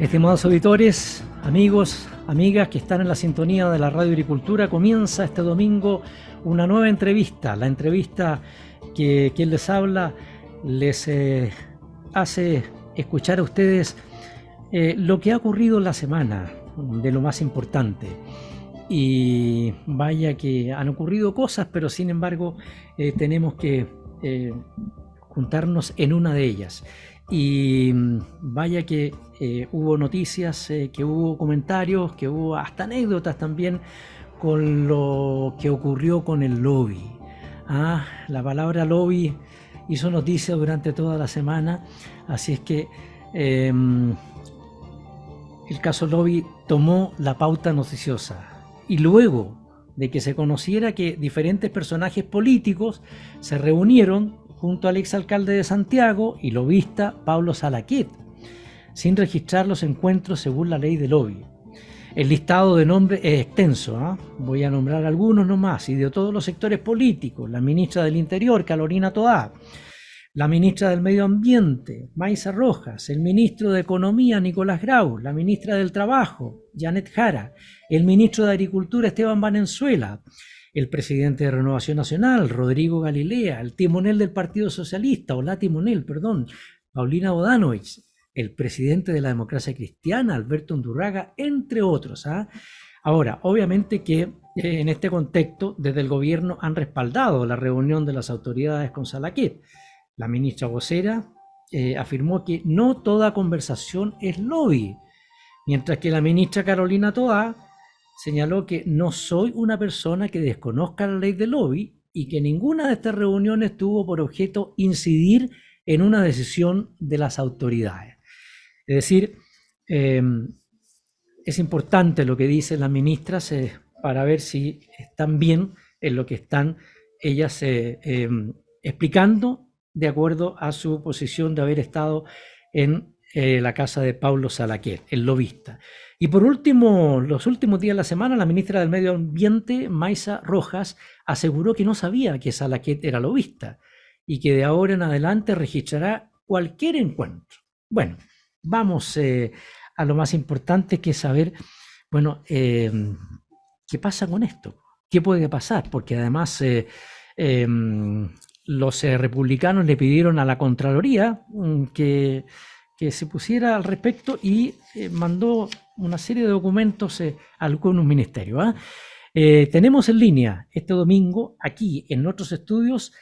Estimados auditores, amigos, amigas que están en la sintonía de la Radio Agricultura, comienza este domingo una nueva entrevista. La entrevista que quien les habla les hace escuchar a ustedes lo que ha ocurrido en la semana, de lo más importante. Y vaya que han ocurrido cosas, pero sin embargo tenemos que juntarnos en una de ellas. Y vaya que hubo noticias, que hubo comentarios, que hubo hasta anécdotas también con lo que ocurrió con el lobby. La palabra lobby hizo noticia durante toda la semana, así es que el caso lobby tomó la pauta noticiosa. Y luego de que se conociera que diferentes personajes políticos se reunieron junto al exalcalde de Santiago y lobista Pablo Salaquet, sin registrar los encuentros según la ley de lobby. El listado de nombres es extenso, voy a nombrar algunos nomás, y de todos los sectores políticos: la ministra del Interior, Carolina Toá, la ministra del Medio Ambiente, Maysa Rojas, el ministro de Economía, Nicolás Grau, la ministra del Trabajo, Janet Jara, el ministro de Agricultura, Esteban Valenzuela, el presidente de Renovación Nacional, Rodrigo Galilea, el timonel del Partido Socialista, o la timonel, perdón, Paulina Bodanovich, el presidente de la Democracia Cristiana, Alberto Undurraga, entre otros. Ahora, obviamente que en este contexto, desde el gobierno han respaldado la reunión de las autoridades con Salaquet. La ministra vocera afirmó que no toda conversación es lobby, mientras que la ministra Carolina Toá señaló que no soy una persona que desconozca la ley de lobby y que ninguna de estas reuniones tuvo por objeto incidir en una decisión de las autoridades. Es decir, es importante lo que dicen las ministras para ver si están bien en lo que están ellas explicando, de acuerdo a su posición de haber estado en la casa de Pablo Salaquet, el lobista. Y por último, los últimos días de la semana, la ministra del Medio Ambiente, Maysa Rojas, aseguró que no sabía que Salaquet era lobista y que de ahora en adelante registrará cualquier encuentro. Bueno, vamos a lo más importante, que es saber, bueno, ¿qué pasa con esto? ¿Qué puede pasar? Porque además los republicanos le pidieron a la Contraloría que se pusiera al respecto y mandó una serie de documentos a algunos ministerios. Tenemos en línea este domingo, aquí en nuestros estudios,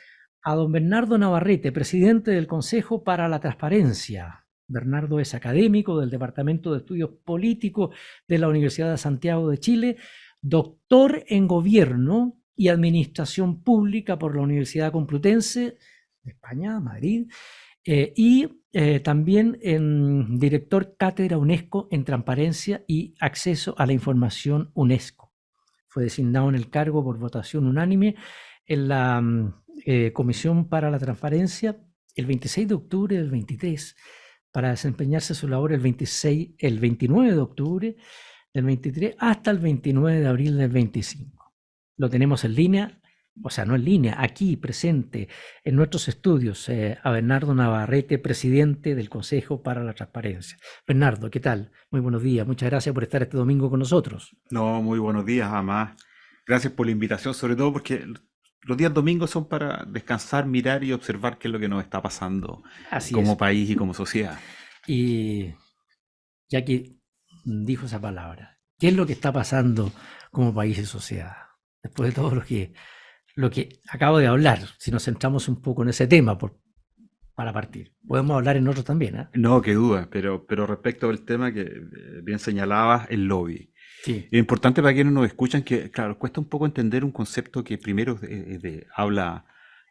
a don Bernardo Navarrete, presidente del Consejo para la Transparencia. Bernardo es académico del Departamento de Estudios Políticos de la Universidad de Santiago de Chile, doctor en Gobierno y Administración Pública por la Universidad Complutense de España, Madrid, y también director cátedra UNESCO en Transparencia y Acceso a la Información UNESCO. Fue designado en el cargo por votación unánime en la Comisión para la Transparencia el 26 de octubre del 23, para desempeñarse su labor el 29 de octubre del 23 hasta el 29 de abril del 25. Lo tenemos en línea. O sea, no en línea, aquí presente en nuestros estudios, a Bernardo Navarrete, presidente del Consejo para la Transparencia. Bernardo, ¿qué tal? Muy buenos días, muchas gracias por estar este domingo con nosotros. No, muy buenos días, además. Gracias por la invitación, sobre todo porque los días domingos son para descansar, mirar y observar qué es lo que nos está pasando Así como es. país y como sociedad. Y ya que dijo esa palabra, ¿qué es lo que está pasando como país y sociedad? Después de todo lo que acabo de hablar, si nos centramos un poco en ese tema para partir. Podemos hablar en otros también, No, qué duda, pero respecto al tema que bien señalabas, el lobby. Sí, Es importante para quienes nos escuchan que, claro, cuesta un poco entender un concepto que primero es de habla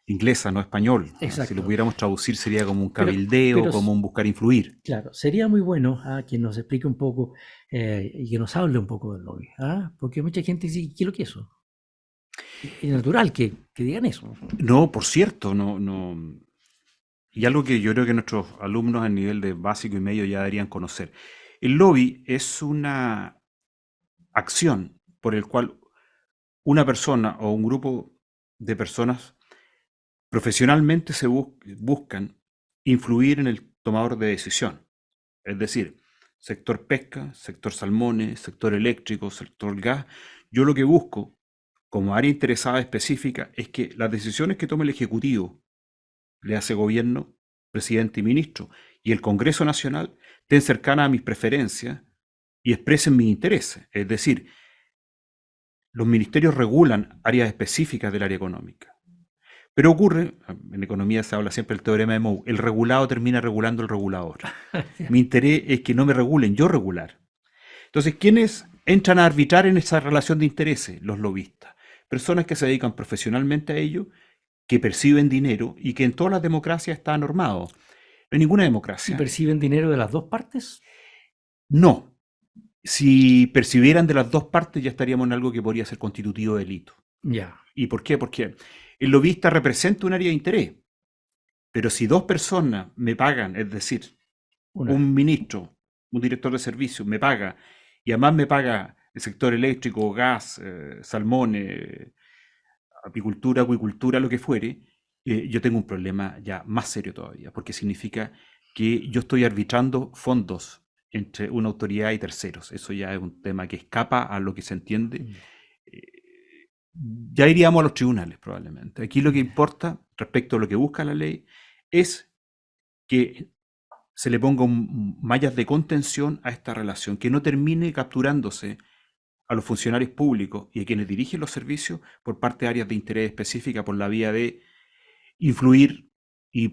inglesa, no español. Si lo exacto. pudiéramos traducir sería como un Pero, cabildeo, pero como un buscar influir. claro, sería muy bueno que nos explique un poco y que nos hable un poco del lobby, porque mucha gente dice, ¿qué es lo que es eso? Es natural que digan eso. No, por cierto, no. Y algo que yo creo que nuestros alumnos a nivel de básico y medio ya deberían conocer. El lobby es una acción por el cual una persona o un grupo de personas profesionalmente buscan influir en el tomador de decisión. Es decir, sector pesca, sector salmones, sector eléctrico, sector gas. Yo lo que busco como área interesada específica es que las decisiones que tome el Ejecutivo, le hace gobierno, presidente y ministro, y el Congreso Nacional, estén cercanas a mis preferencias y expresen mis intereses. Es decir, los ministerios regulan áreas específicas del área económica. Pero ocurre, en economía se habla siempre del teorema de Moe, el regulado termina regulando el regulador. Mi interés es que no me regulen, yo regular. Entonces, ¿quiénes entran a arbitrar en esa relación de intereses? Los lobistas. Personas que se dedican profesionalmente a ello, que perciben dinero y que en todas las democracias está normado. No hay ninguna ¿Y democracia. perciben dinero de las dos partes? No. Si percibieran de las dos partes ya estaríamos en algo que podría ser constitutivo de delito. Ya. ¿Y por qué? Porque el lobista representa un área de interés. Pero si dos personas me pagan, es decir, un ministro, un director de servicios me paga, y además me paga el sector eléctrico, gas, salmones, apicultura, acuicultura, lo que fuere, yo tengo un problema ya más serio todavía, porque significa que yo estoy arbitrando fondos entre una autoridad y terceros. Eso ya es un tema que escapa a lo que se entiende. Ya iríamos a los tribunales probablemente. Aquí lo que importa respecto a lo que busca la ley es que se le ponga mallas de contención a esta relación, que no termine capturándose a los funcionarios públicos y a quienes dirigen los servicios por parte de áreas de interés específica por la vía de influir, y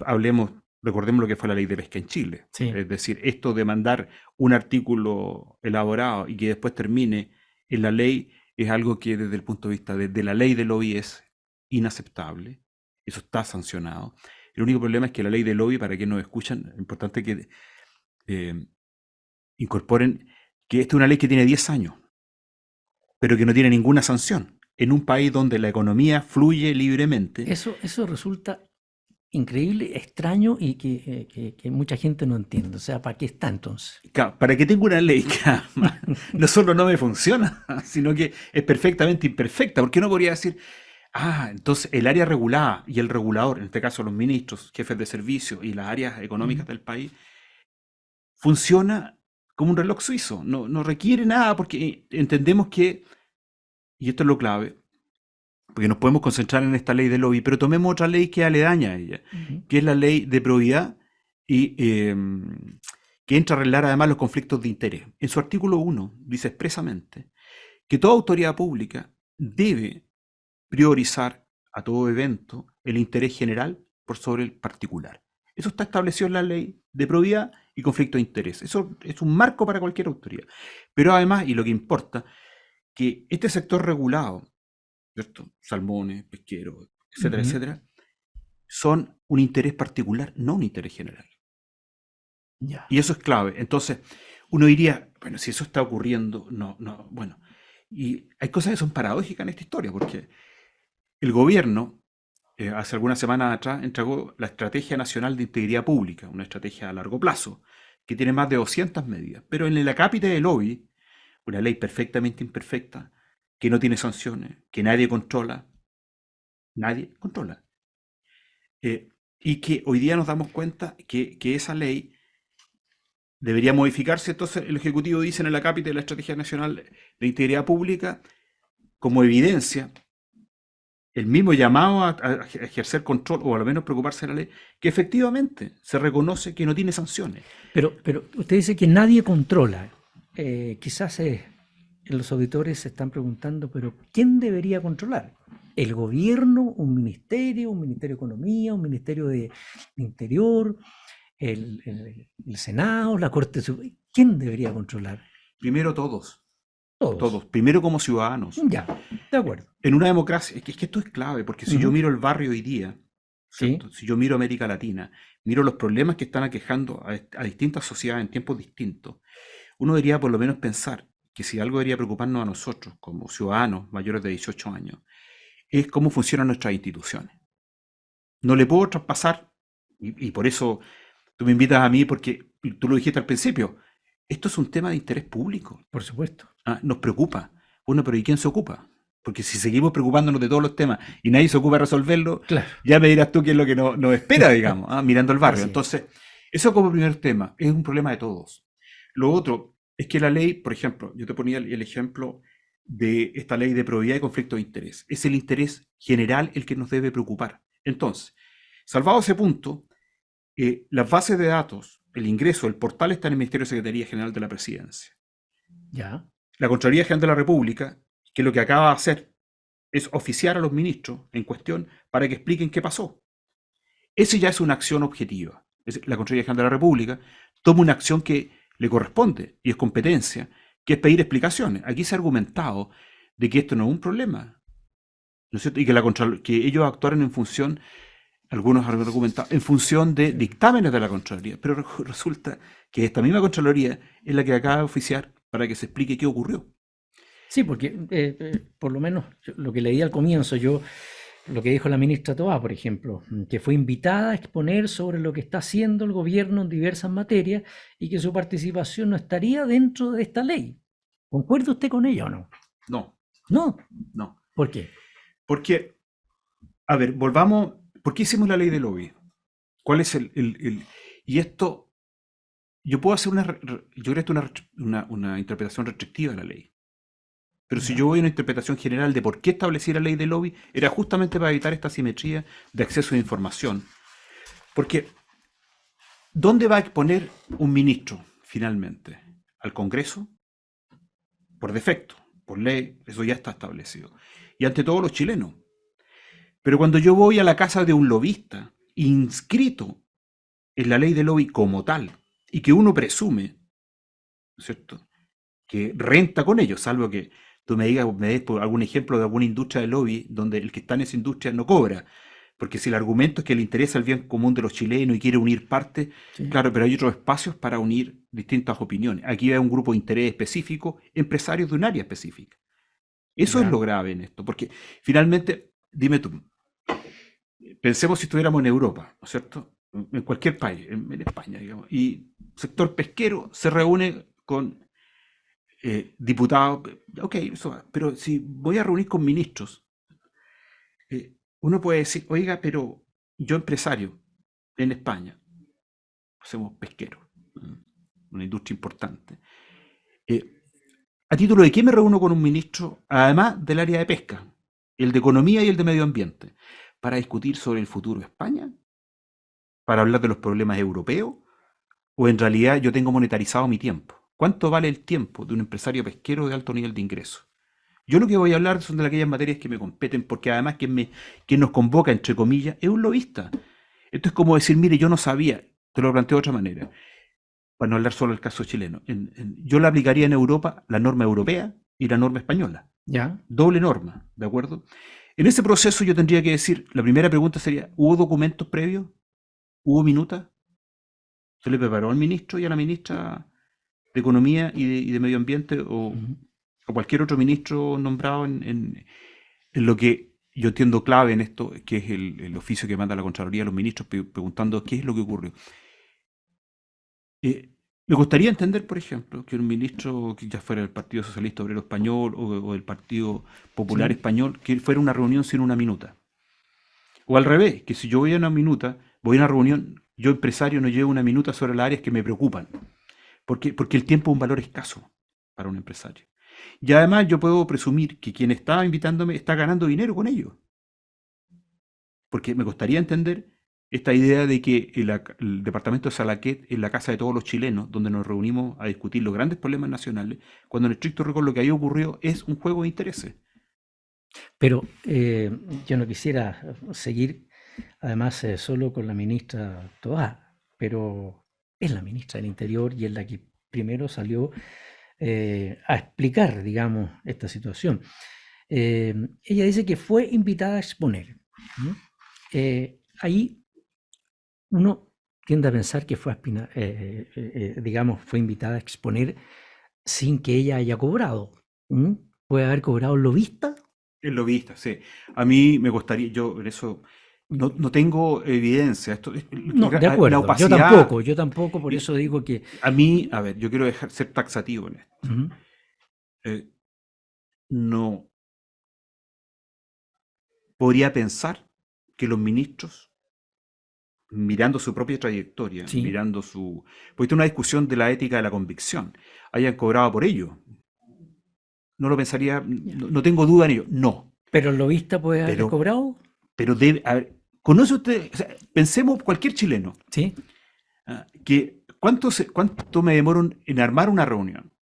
recordemos lo que fue la ley de pesca en Chile. Sí. Es decir, esto de mandar un artículo elaborado y que después termine en la ley es algo que desde el punto de vista de la ley del lobby es inaceptable. Eso está sancionado. El único problema es que la ley del lobby, para quienes nos escuchan, es importante que incorporen que esta es una ley que tiene 10 años, pero que no tiene ninguna sanción. En un país donde la economía fluye libremente. Eso resulta increíble, extraño y que mucha gente no entiende. O sea, ¿para qué está entonces? Para que tenga una ley que no solo no me funciona, sino que es perfectamente imperfecta. ¿Por qué no podría decir, entonces el área regulada y el regulador, en este caso los ministros, jefes de servicio y las áreas económicas del país, funciona como un reloj suizo? No requiere nada porque entendemos que, y esto es lo clave, porque nos podemos concentrar en esta ley del lobby, pero tomemos otra ley que es aledaña a ella, que es la ley de probidad y que entra a arreglar además los conflictos de interés. En su artículo 1 dice expresamente que toda autoridad pública debe priorizar a todo evento el interés general por sobre el particular. Eso está establecido en la ley de probidad y conflicto de interés. Eso es un marco para cualquier autoridad. Pero además, y lo que importa, que este sector regulado, ¿cierto? Salmones, pesqueros, etcétera, etcétera, son un interés particular, no un interés general. Ya. Y eso es clave. Entonces, uno diría, bueno, si eso está ocurriendo, bueno. Y hay cosas que son paradójicas en esta historia, porque el gobierno, hace algunas semanas atrás, entregó la Estrategia Nacional de Integridad Pública, una estrategia a largo plazo, que tiene más de 200 medidas. Pero en el acápite del lobby, una ley perfectamente imperfecta, que no tiene sanciones, que nadie controla, y que hoy día nos damos cuenta que esa ley debería modificarse. Entonces el Ejecutivo dice en el acápite de la Estrategia Nacional de Integridad Pública, como evidencia, el mismo llamado a ejercer control, o a lo menos preocuparse de la ley, que efectivamente se reconoce que no tiene sanciones. Pero usted dice que nadie controla. Quizás los auditores se están preguntando, pero ¿quién debería controlar? ¿El gobierno, un ministerio de Economía, un ministerio de Interior, el Senado, la Corte Suprema? ¿Quién debería controlar? Primero todos. Todos. Primero como ciudadanos. Ya, de acuerdo. En una democracia, es que esto es clave, porque si yo miro el barrio hoy día, Sí. si yo miro América Latina, miro los problemas que están aquejando a distintas sociedades en tiempos distintos, uno debería por lo menos pensar que si algo debería preocuparnos a nosotros como ciudadanos mayores de 18 años, es cómo funcionan nuestras instituciones. No le puedo traspasar, y por eso tú me invitas a mí, porque tú lo dijiste al principio, esto es un tema de interés público. Por supuesto. Nos preocupa. Bueno, pero ¿y quién se ocupa? Porque si seguimos preocupándonos de todos los temas y nadie se ocupa de resolverlo, Claro. ya me dirás tú qué es lo que nos espera, digamos, mirando el barrio. Así es. Entonces, eso como primer tema, es un problema de todos. Lo otro es que la ley, por ejemplo, yo te ponía el ejemplo de esta ley de probidad y conflicto de interés. Es el interés general el que nos debe preocupar. Entonces, salvado ese punto, las bases de datos, el ingreso, el portal está en el Ministerio de Secretaría General de la Presidencia. Ya. La Contraloría General de la República, que lo que acaba de hacer es oficiar a los ministros en cuestión para que expliquen qué pasó. Ese ya es una acción objetiva. La Contraloría General de la República toma una acción que le corresponde y es competencia, que es pedir explicaciones. Aquí se ha argumentado de que esto no es un problema, ¿no es cierto? Y que, que ellos actuaron en función, algunos han argumentado, en función de dictámenes de la Contraloría. Pero resulta que esta misma Contraloría es la que acaba de oficiar para que se explique qué ocurrió. Sí, porque por lo menos lo que leí al comienzo, lo que dijo la ministra Toá, por ejemplo, que fue invitada a exponer sobre lo que está haciendo el gobierno en diversas materias y que su participación no estaría dentro de esta ley. ¿Concuerda usted con ello o no? No, No. no. ¿Por qué? Porque, a ver, volvamos. ¿Por qué hicimos la ley de lobby? ¿Cuál es y esto, yo puedo hacer yo creo que una interpretación restrictiva de la ley. Pero si Ya. yo voy a una interpretación general de por qué establecí la ley de lobby, era justamente para evitar esta asimetría de acceso a información. Porque, ¿dónde va a exponer un ministro, finalmente? ¿Al Congreso? Por defecto, por ley, eso ya está establecido. Y ante todo los chilenos. Pero cuando yo voy a la casa de un lobista, inscrito en la ley de lobby como tal, y que uno presume, ¿no es cierto?, que renta con ellos, salvo que tú me digas, me des por algún ejemplo de alguna industria de lobby donde el que está en esa industria no cobra. Porque si el argumento es que le interesa el bien común de los chilenos y quiere unir partes, Sí. claro, pero hay otros espacios para unir distintas opiniones. Aquí hay un grupo de interés específico, empresarios de un área específica. Eso es Ya. lo grave en esto, porque finalmente, dime tú, pensemos si estuviéramos en Europa, ¿no es cierto? En cualquier país, en España, digamos, y el sector pesquero se reúne con diputados, ok, eso va, pero si voy a reunir con ministros, uno puede decir, oiga, pero yo empresario en España, hacemos pesqueros, una industria importante. Eh, ¿A título de qué me reúno con un ministro, además del área de pesca, el de economía y el de medio ambiente, para discutir sobre el futuro de España? ¿Para hablar de los problemas europeos? ¿O en realidad yo tengo monetarizado mi tiempo? ¿Cuánto vale el tiempo de un empresario pesquero de alto nivel de ingreso? Yo lo que voy a hablar son de aquellas materias que me competen, porque además quien nos convoca, entre comillas, es un lobista. Esto es como decir, mire, yo no sabía, te lo planteo de otra manera, para no hablar solo del caso chileno. Yo la aplicaría en Europa, la norma europea y la norma española. Ya. Doble norma, ¿de acuerdo? En ese proceso yo tendría que decir, la primera pregunta sería, ¿hubo documentos previos? ¿Hubo minutas? ¿Se le preparó al ministro y a la ministra de Economía y de Medio Ambiente Ujú. o cualquier otro ministro nombrado en lo que yo entiendo clave en esto, que es el oficio que manda la Contraloría a los ministros preguntando qué es lo que ocurrió? Eh, Me gustaría entender, por ejemplo, que un ministro que ya fuera del Partido Socialista Obrero Español o del Partido Popular Sí. Español, que fuera una reunión sin una minuta. O al revés, que si yo voy a una minuta, voy a una reunión, yo empresario no llevo una minuta sobre las áreas que me preocupan. Porque el tiempo es un valor escaso para un empresario. Y además yo puedo presumir que quien está invitándome está ganando dinero con ello. Porque me gustaría entender esta idea de que el departamento de Salaquet es la casa de todos los chilenos, donde nos reunimos a discutir los grandes problemas nacionales, cuando en estricto rigor lo que ahí ocurrió es un juego de intereses. Pero yo no quisiera seguir, además, solo con la ministra Toá, pero es la ministra del Interior y es la que primero salió a explicar, digamos, esta situación. Ella dice que fue invitada a exponer. ¿Mm? Ahí uno tiende a pensar que fue, digamos, fue invitada a exponer sin que ella haya cobrado. ¿Mm? ¿Puede haber cobrado el lobista? El lobista, sí. A mí me gustaría, yo en eso no tengo evidencia. No, de La acuerdo, opacidad, yo tampoco, por eso digo que... a mí, a ver, yo quiero ser taxativo en esto. Ujú. Eh, no podría pensar que los ministros mirando su propia trayectoria, Sí, mirando su... Porque esto es una discusión de la ética de la convicción. Hayan cobrado por ello. No lo pensaría, ya. no tengo duda en ello. No. Pero el lobista puede haber Pero, cobrado, pero debe... A ver, ¿conoce usted? O sea, pensemos cualquier chileno. sí, Que ¿cuánto me demoro en armar una reunión?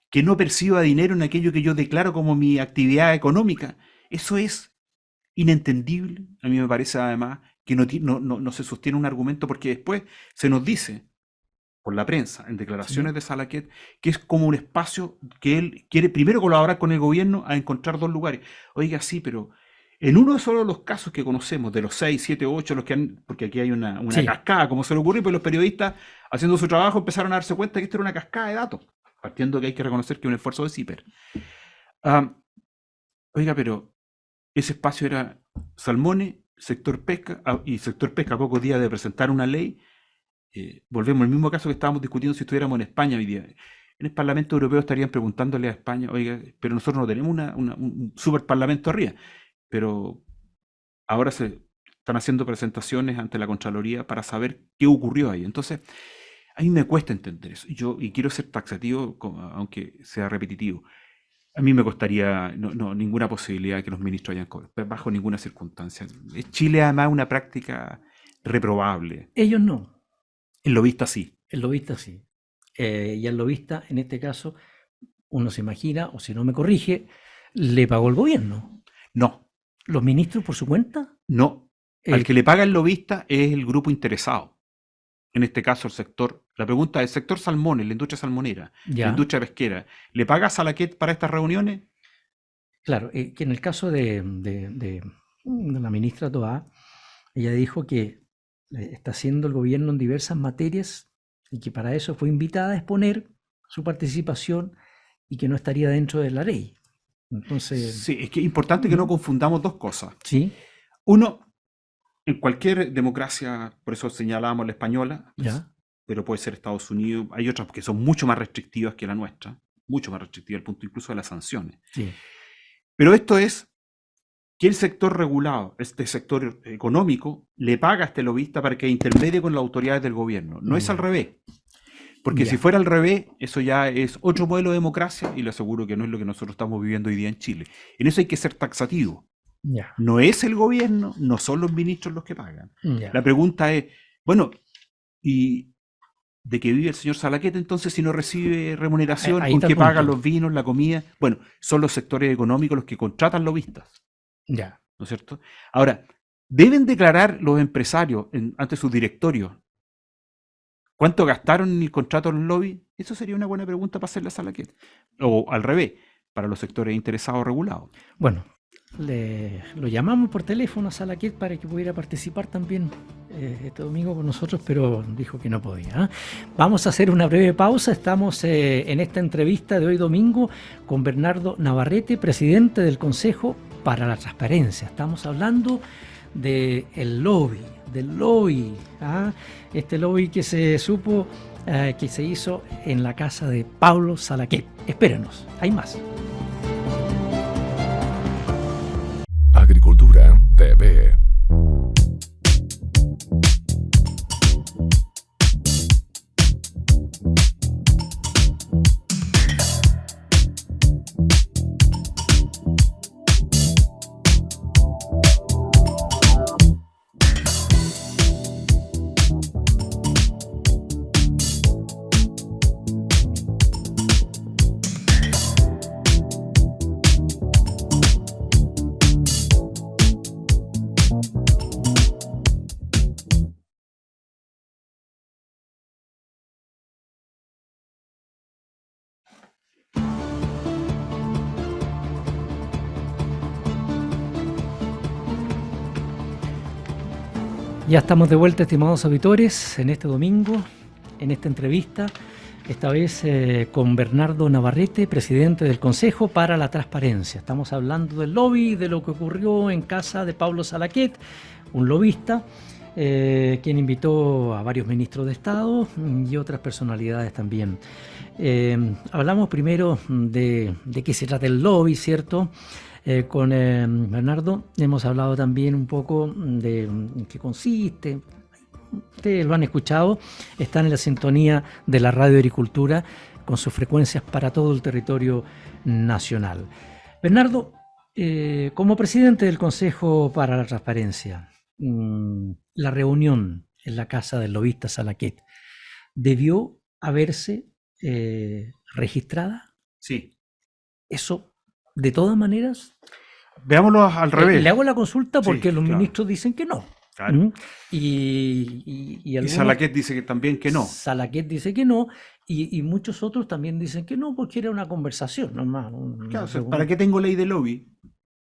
Que no perciba dinero en aquello que yo declaro como mi actividad económica. Eso es inentendible. A mí me parece además que no se sostiene un argumento porque después se nos dice por la prensa, en sí, declaraciones de Salaquet, que es como un espacio que él quiere primero colaborar con el gobierno a encontrar dos lugares. Oiga, sí, pero en uno de solo los casos que conocemos, de los 6, 7, 8, los que han, porque aquí hay una sí, cascada, como se le ocurre, pues los periodistas, haciendo su trabajo, empezaron a darse cuenta que esto era una cascada de datos, partiendo que hay que reconocer que es un esfuerzo de CIPER. Ah, oiga, pero ese espacio era Salmones, sector pesca, y sector pesca a pocos días de presentar una ley. Volvemos al mismo caso que estábamos discutiendo si estuviéramos en España hoy día. En el Parlamento Europeo estarían preguntándole a España, oiga, pero nosotros no tenemos un super parlamento arriba, pero ahora se están haciendo presentaciones ante la Contraloría para saber qué ocurrió ahí. Entonces, a mí me cuesta entender eso. Y quiero ser taxativo, aunque sea repetitivo. A mí me costaría ninguna posibilidad de que los ministros hayan cobrado, bajo ninguna circunstancia. Chile además una práctica reprobable. ellos no, El lobista sí. el lobista sí. Y al lobista, en este caso, uno se imagina, o si no me corrige, le pagó el gobierno. No, Los ministros por su cuenta, no. Al eh, que le paga el lobista es el grupo interesado. En este caso, el sector. La pregunta es: ¿el sector salmones, la industria salmonera, la ya, industria pesquera, le paga a Salaquet para estas reuniones? claro, que en el caso de la ministra Toá, ella dijo que está haciendo el gobierno en diversas materias y que para eso fue invitada a exponer su participación y que no estaría dentro de la ley. Entonces, Sí, es que es importante que no mm, confundamos dos cosas. sí, Uno, en cualquier democracia, por eso señalábamos la española, ya, pero puede ser Estados Unidos, hay otras que son mucho más restrictivas que la nuestra, mucho más restrictivas al punto incluso de las sanciones. sí, Pero esto es que el sector regulado, este sector económico, le paga a este lobista para que intermedie con las autoridades del gobierno. No es al ya, revés. Porque si ya, fuera al revés, eso ya es otro modelo de democracia y le aseguro que no es lo que nosotros estamos viviendo hoy día en Chile. En eso hay que ser taxativo. ya, No es el gobierno, no son los ministros los que pagan. ya. La pregunta es, bueno, ¿y de qué vive el señor Salaquet entonces si no recibe remuneración? Ahí ¿Con está el qué pagan punto. los vinos, la comida? Bueno, son los sectores económicos los que contratan lobistas, Ya. ¿no es cierto? Ahora, ¿deben declarar los empresarios ante sus directorios cuánto gastaron en el contrato del lobby? Eso sería una buena pregunta para hacerle a Salaquet. O al revés, para los sectores interesados regulados. Bueno, lo llamamos por teléfono a Salaquet para que pudiera participar también este domingo con nosotros, pero dijo que no podía. Vamos a hacer una breve pausa. Estamos en esta entrevista de hoy domingo con Bernardo Navarrete, presidente del Consejo para la Transparencia. Estamos hablando del lobby, este lobby que se supo que se hizo en la casa de Pablo Salaquet. Espérenos, hay más. Agricultura TV. Ya estamos de vuelta, estimados auditores, en este domingo, en esta entrevista, esta vez con Bernardo Navarrete, presidente del Consejo para la Transparencia. Estamos hablando del lobby, de lo que ocurrió en casa de Pablo Salaquet, un lobista, quien invitó a varios ministros de Estado y otras personalidades también. Hablamos primero de qué se trata el lobby, ¿cierto? Con Bernardo hemos hablado también un poco de en qué consiste. ustedes lo han escuchado, están en la sintonía de la Radio Agricultura con sus frecuencias para todo el territorio nacional. Bernardo, como presidente del Consejo para la Transparencia, la reunión en la casa del lobista Salaquet debió haberse registrada. Sí. Eso, de todas maneras, veámoslo al revés. Le hago la consulta porque Sí, los claro. ministros dicen que no. Claro. Y Salaquet dice que también que no. Salaquet dice que no, y muchos otros también dicen que no, porque era una conversación nomás. Claro, o sea, ¿para qué tengo ley de lobby?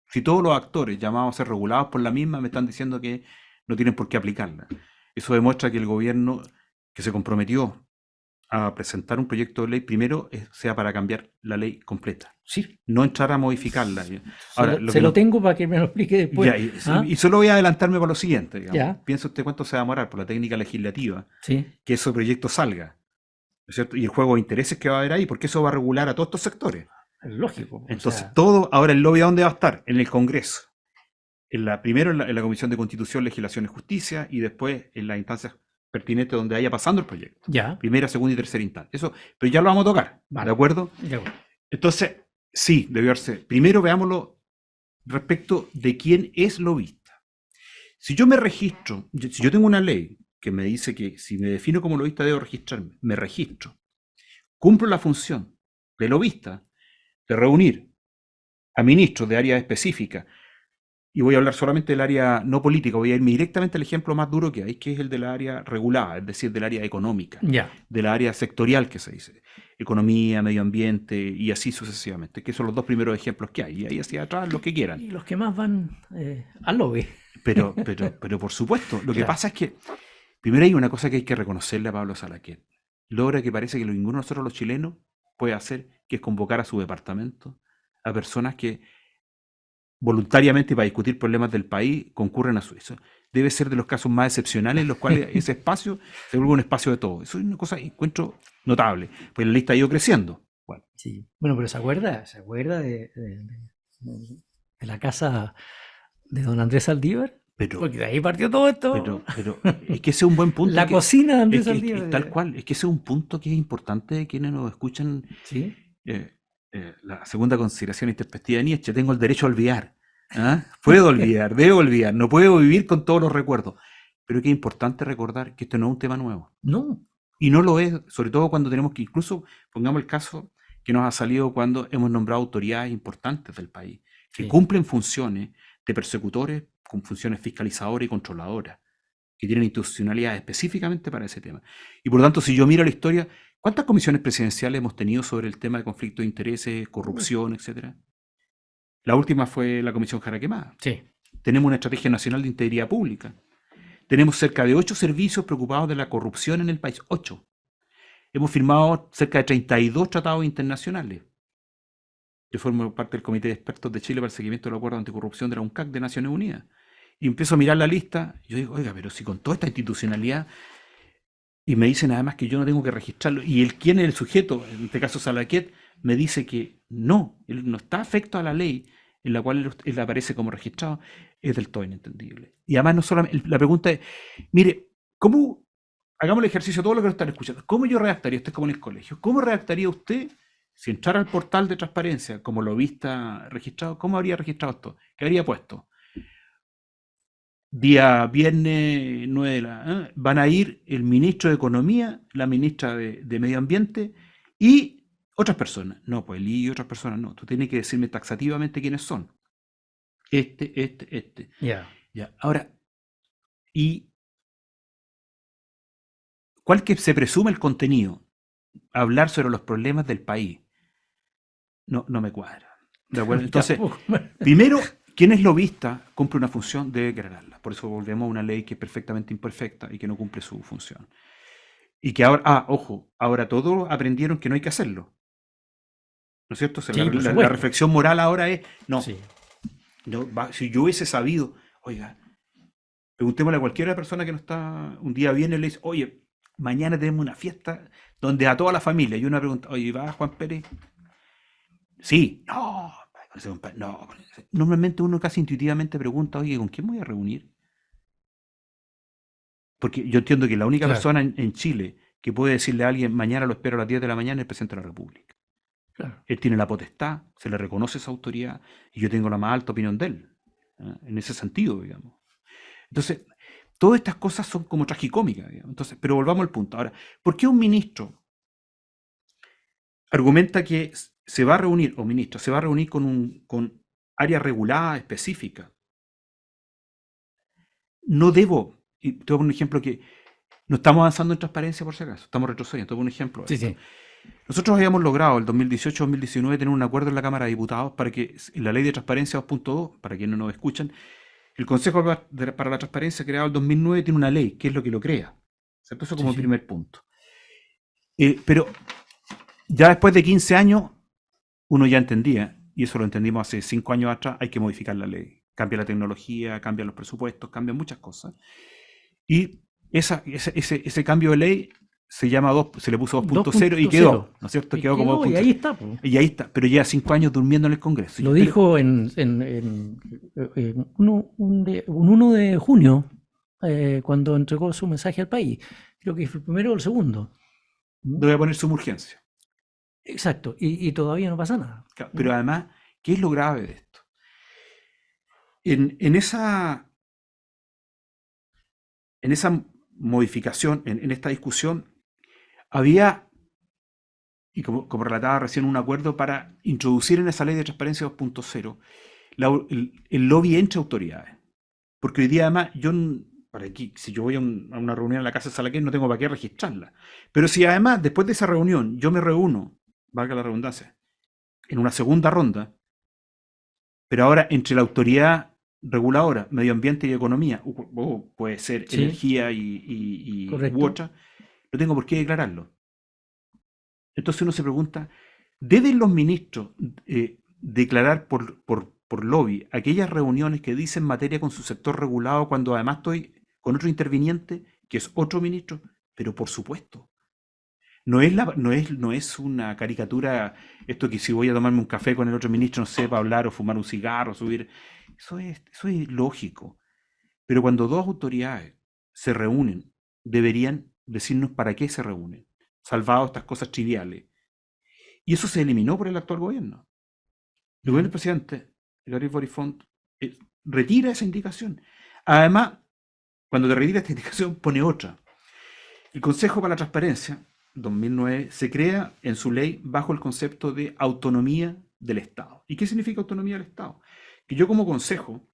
Si todos los actores llamados a ser regulados por la misma me están diciendo que no tienen por qué aplicarla. Eso demuestra que el gobierno que se comprometió a presentar un proyecto de ley, primero sea para cambiar la ley completa. Sí. No entrar a modificarla. Ahora, lo tengo para que me lo explique después. Ya, y solo voy a adelantarme para lo siguiente. Ya. Piensa usted cuánto se va a demorar por la técnica legislativa sí. que ese proyecto salga. ¿No es cierto? Y el juego de intereses que va a haber ahí, porque eso va a regular a todos estos sectores. Es lógico. Entonces, todo, ahora el lobby, ¿a dónde va a estar? En el Congreso. Primero en la Comisión de Constitución, Legislación y Justicia, y después en las instancias pertinentes donde vaya pasando el proyecto. Ya. Primera, segunda y tercera instancia. Eso, pero ya lo vamos a tocar. Vale. ¿De acuerdo? Ya. Entonces, sí, debió verse. Primero veámoslo respecto de quién es lobista. Si yo me registro, si yo tengo una ley que me dice que si me defino como lobista debo registrarme, me registro, cumplo la función de lobista, de reunir a ministros de áreas específicas, y voy a hablar solamente del área no política, voy a irme directamente al ejemplo más duro que hay, que es el del área regulada, es decir, del área económica, del área sectorial que se dice, economía, medio ambiente y así sucesivamente, que son los dos primeros ejemplos que hay, y ahí hacia atrás los que quieran. Y los que más van al lobby. Pero por supuesto, lo que pasa es que primero hay una cosa que hay que reconocerle a Pablo Salaquet, logra que parece que ninguno de nosotros los chilenos puede hacer, que es convocar a su departamento a personas que voluntariamente para discutir problemas del país concurren a Suiza. Debe ser de los casos más excepcionales en los cuales ese espacio se vuelve un espacio de todo. Eso es una cosa que encuentro notable, pues la lista ha ido creciendo. Bueno, sí. Bueno, pero ¿se acuerda de la casa de don Andrés Saldívar? Porque de ahí partió todo esto. Pero es que ese es un buen punto. La cocina de Andrés Saldívar. Tal cual, es que ese es un punto que es importante de quienes nos escuchan. Sí. La segunda consideración introspectiva de Nietzsche, tengo el derecho a olvidar. ¿Ah? Puedo olvidar, debo olvidar, no puedo vivir con todos los recuerdos. Pero que es importante recordar que esto no es un tema nuevo. No. Y no lo es, sobre todo cuando tenemos que, incluso, pongamos el caso que nos ha salido cuando hemos nombrado autoridades importantes del país, que cumplen funciones de persecutores con funciones fiscalizadoras y controladoras, que tienen institucionalidad específicamente para ese tema. Y por lo tanto, si yo miro la historia, ¿cuántas comisiones presidenciales hemos tenido sobre el tema de conflicto de intereses, corrupción, etcétera? La última fue la Comisión Jara Quemada. Sí. Tenemos una estrategia nacional de integridad pública. Tenemos cerca de 8 servicios preocupados de la corrupción en el país. 8. Hemos firmado cerca de 32 tratados internacionales. Yo formo parte del Comité de Expertos de Chile para el seguimiento del acuerdo anticorrupción de la UNCAC de Naciones Unidas. Y empiezo a mirar la lista y yo digo, oiga, pero si con toda esta institucionalidad, y me dicen además que yo no tengo que registrarlo, y quién es el sujeto, en este caso Salaquet, me dice que no, él no está afecto a la ley en la cual él aparece como registrado, es del todo inentendible. Y además no solamente, la pregunta es, mire, ¿cómo, hagamos el ejercicio, todo lo que nos están escuchando, cómo yo redactaría, usted es como en el colegio, cómo redactaría usted si entrara al portal de transparencia como lobista registrado, cómo habría registrado esto? ¿Qué habría puesto? Día viernes 9 van a ir el ministro de Economía, la ministra de Medio Ambiente y otras personas. No, pues y otras personas no. Tú tienes que decirme taxativamente quiénes son. Este. Ya. Ahora, ¿y cuál que se presume el contenido? Hablar sobre los problemas del país. No me cuadra. ¿De acuerdo? Entonces, primero, quien es lobista cumple una función, debe declararla. Por eso volvemos a una ley que es perfectamente imperfecta y que no cumple su función. Y que ahora, ojo, ahora todos aprendieron que no hay que hacerlo. ¿No es cierto? O sea, sí, la reflexión moral ahora es, no, sí. Si yo hubiese sabido, oiga, preguntémosle a cualquier persona que no está, un día viene y le dice, oye, mañana tenemos una fiesta donde a toda la familia, y una pregunta, oye, ¿va Juan Pérez? Sí, no. Normalmente uno casi intuitivamente pregunta, oye, ¿con quién me voy a reunir? Porque yo entiendo que la única Claro, persona en Chile que puede decirle a alguien mañana lo espero a las 10 de la mañana es el presidente de la República. claro. Él tiene la potestad, se le reconoce esa autoridad y yo tengo la más alta opinión de él, en ese sentido, digamos. Entonces, todas estas cosas son como tragicómicas, digamos. Entonces, pero volvamos al punto. Ahora, ¿por qué un ministro argumenta que se va a reunir, o ministra, se va a reunir con área regulada específica? No debo, y te voy a poner un ejemplo que no estamos avanzando en transparencia por si acaso, estamos retrocediendo. Te voy a poner un ejemplo de Sí, esto. sí. Nosotros habíamos logrado el 2018-2019 tener un acuerdo en la Cámara de Diputados para que en la Ley de Transparencia 2.2, para quienes no nos escuchan, el Consejo para la Transparencia creado en el 2009 tiene una ley, que es lo que lo crea. ¿Cierto? Eso Sí, como sí. primer punto. Pero ya después de 15 años, uno ya entendía, y eso lo entendimos hace 5 años atrás, hay que modificar la ley. Cambia la tecnología, cambian los presupuestos, cambian muchas cosas. Y ese cambio de ley se le puso 2.0 y quedó, 2.0. ¿no es cierto? Y Quedó como quedó, y 2.0. ahí está, po. Y ahí está, pero lleva 5 años durmiendo en el Congreso. Lo dijo en 1 de junio, cuando entregó su mensaje al país. Creo que fue el primero o el segundo. Voy a poner suma urgencia. Exacto, y todavía no pasa nada. Claro, pero además, ¿qué es lo grave de esto? En esa modificación, en esta discusión, había, y como relataba recién, un acuerdo para introducir en esa ley de transparencia 2.0 el lobby entre autoridades. Porque hoy día además, para aquí, si yo voy a una reunión en la Casa de Salaquén, no tengo para qué registrarla. Pero si además, después de esa reunión, yo me reúno, valga la redundancia, en una segunda ronda, pero ahora entre la autoridad reguladora, medio ambiente y economía, puede ser Sí, energía u correcto. otra, no tengo por qué declararlo. Entonces uno se pregunta, ¿deben los ministros declarar por lobby aquellas reuniones que dicen materia con su sector regulado cuando además estoy con otro interviniente, que es otro ministro? Pero por supuesto. No es una caricatura esto que si voy a tomarme un café con el otro ministro no sepa hablar o fumar un cigarro, subir. Eso es lógico. Pero cuando dos autoridades se reúnen, deberían decirnos para qué se reúnen, salvado estas cosas triviales. Y eso se eliminó por el actual gobierno. El gobierno del presidente, Gabriel Boric Font, retira esa indicación. Además, cuando te retira esta indicación, pone otra. El Consejo para la Transparencia, 2009, se crea en su ley bajo el concepto de autonomía del Estado. ¿Y qué significa autonomía del Estado? Que yo como consejo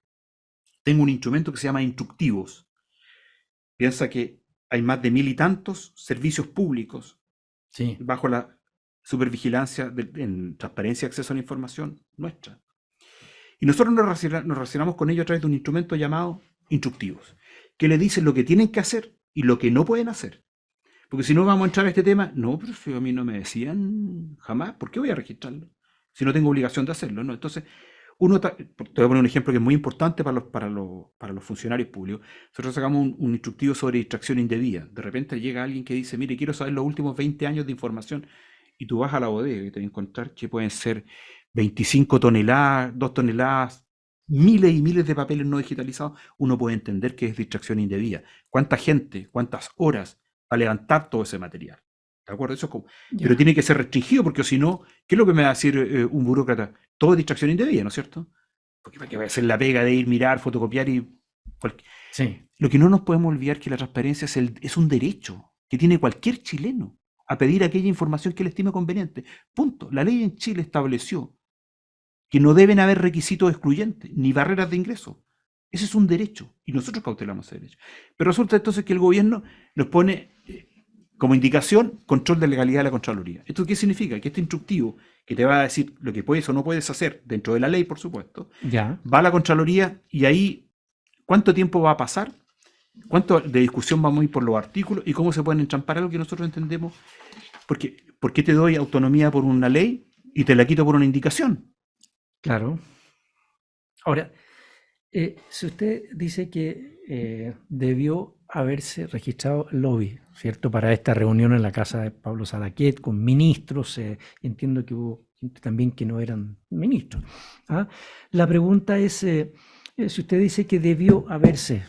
tengo un instrumento que se llama instructivos. Piensa que hay más de 1000 y tantos servicios públicos Sí, bajo la supervigilancia en transparencia y acceso a la información nuestra. Y nosotros nos relacionamos con ellos a través de un instrumento llamado instructivos, que le dicen lo que tienen que hacer y lo que no pueden hacer. Porque si no vamos a entrar a este tema, no, pero si a mí no me decían jamás, ¿por qué voy a registrarlo? Si no tengo obligación de hacerlo, ¿no? Entonces, te voy a poner un ejemplo que es muy importante para los funcionarios públicos. Nosotros sacamos un instructivo sobre distracción indebida. De repente llega alguien que dice, mire, quiero saber los últimos 20 años de información. Y tú vas a la bodega y te vas a encontrar que pueden ser 25 toneladas, 2 toneladas, miles y miles de papeles no digitalizados. Uno puede entender que es distracción indebida. ¿Cuánta gente, cuántas horas a levantar todo ese material? ¿De acuerdo? Eso es como, pero ya. tiene que ser restringido porque si no, ¿qué es lo que me va a decir un burócrata? Todo es distracción indebida, ¿no es cierto? Porque para qué va a hacer la pega de ir, mirar, fotocopiar y... Sí, Lo que no nos podemos olvidar es que la transparencia es un derecho que tiene cualquier chileno a pedir aquella información que le estime conveniente. Punto. La ley en Chile estableció que no deben haber requisitos excluyentes ni barreras de ingreso. Ese es un derecho y nosotros cautelamos ese derecho. Pero resulta entonces que el gobierno nos pone como indicación control de legalidad de la Contraloría. ¿Esto qué significa? Que este instructivo que te va a decir lo que puedes o no puedes hacer dentro de la ley, por supuesto, ya. va a la Contraloría y ahí ¿cuánto tiempo va a pasar? ¿Cuánto de discusión vamos a ir por los artículos y cómo se pueden entrampar algo que nosotros entendemos? Porque, ¿por qué te doy autonomía por una ley y te la quito por una indicación? Claro. Ahora, si usted dice que debió haberse registrado el lobby, ¿cierto? Para esta reunión en la casa de Pablo Salaquet con ministros, entiendo que hubo gente también que no eran ministros. ¿Ah? La pregunta es, si usted dice que debió haberse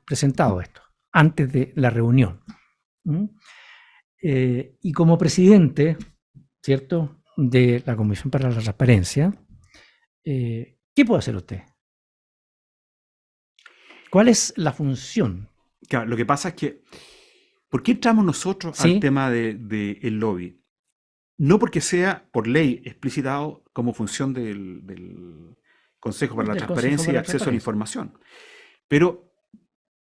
presentado esto antes de la reunión. Y como presidente, ¿cierto?, de la Comisión para la Transparencia, ¿qué puede hacer usted? ¿Cuál es la función? Claro, lo que pasa es que, ¿por qué entramos nosotros al tema del lobby? No porque sea por ley explicitado como función del Consejo para la Transparencia y Acceso a la Información, pero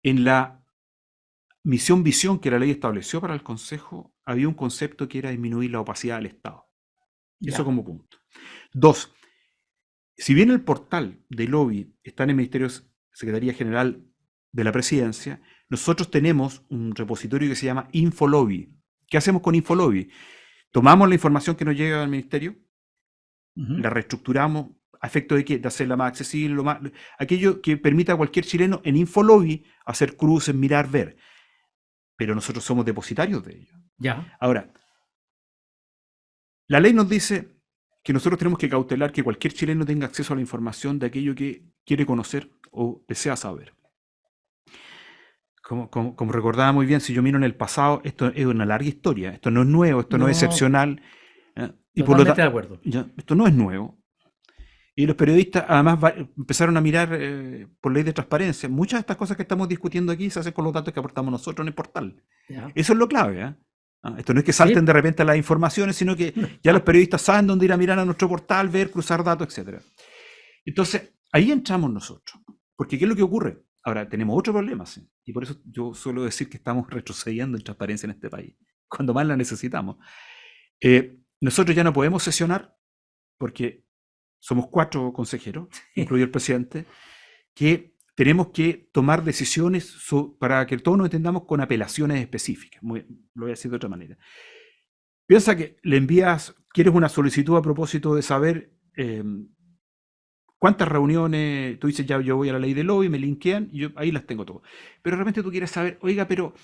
en la misión-visión que la ley estableció para el Consejo había un concepto que era disminuir la opacidad del Estado. Eso como punto. 2. Si bien el portal de lobby está en el Ministerio Secretaría General de la Presidencia, nosotros tenemos un repositorio que se llama Infolobby. ¿Qué hacemos con Infolobby? Tomamos la información que nos llega al Ministerio, la reestructuramos a efecto de, ¿qué?, de hacerla más accesible, aquello que permita a cualquier chileno en Infolobby hacer cruces, mirar, ver. Pero nosotros somos depositarios de ello. Ya. Ahora, la ley nos dice que nosotros tenemos que cautelar que cualquier chileno tenga acceso a la información de aquello que quiere conocer o desea saber. Como recordaba muy bien, si yo miro en el pasado, esto es una larga historia. Esto no es nuevo, esto no es excepcional. Y por lo tanto, de acuerdo. Esto no es nuevo. Y los periodistas además empezaron a mirar por ley de transparencia. Muchas de estas cosas que estamos discutiendo aquí se hacen con los datos que aportamos nosotros en el portal. Ya. Eso es lo clave. Esto no es que salten de repente las informaciones, sino que ya los periodistas saben dónde ir a mirar a nuestro portal, ver, cruzar datos, etc. Entonces, ahí entramos nosotros. Porque ¿qué es lo que ocurre? Ahora, tenemos otro problema, ¿sí? Y por eso yo suelo decir que estamos retrocediendo en transparencia en este país, cuando más la necesitamos. Nosotros ya no podemos sesionar, porque somos 4 consejeros, incluido el presidente, que tenemos que tomar decisiones para que todos nos entendamos con apelaciones específicas. Lo voy a decir de otra manera. Piensa que le envías, quieres una solicitud a propósito de saber cuántas reuniones, tú dices, ya yo voy a la ley del lobby, me linkean, y yo ahí las tengo todas. Pero de repente tú quieres saber, oiga, pero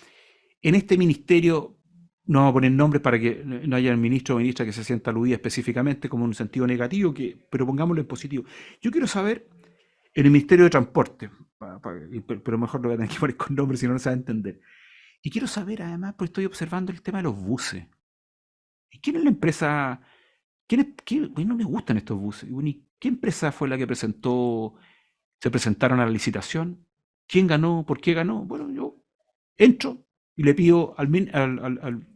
en este ministerio, no vamos a poner nombres para que no haya un ministro o ministra que se sienta aludida específicamente como en un sentido negativo, pero pongámoslo en positivo. Yo quiero saber, en el Ministerio de Transporte, pero mejor lo voy a tener que poner con nombres, si no, no se va a entender. Y quiero saber, además, pues estoy observando el tema de los buses. ¿Y quién es la empresa? No me gustan estos buses. ¿Y qué empresa fue la que se presentaron a la licitación? ¿Quién ganó? ¿Por qué ganó? Bueno, yo entro y le pido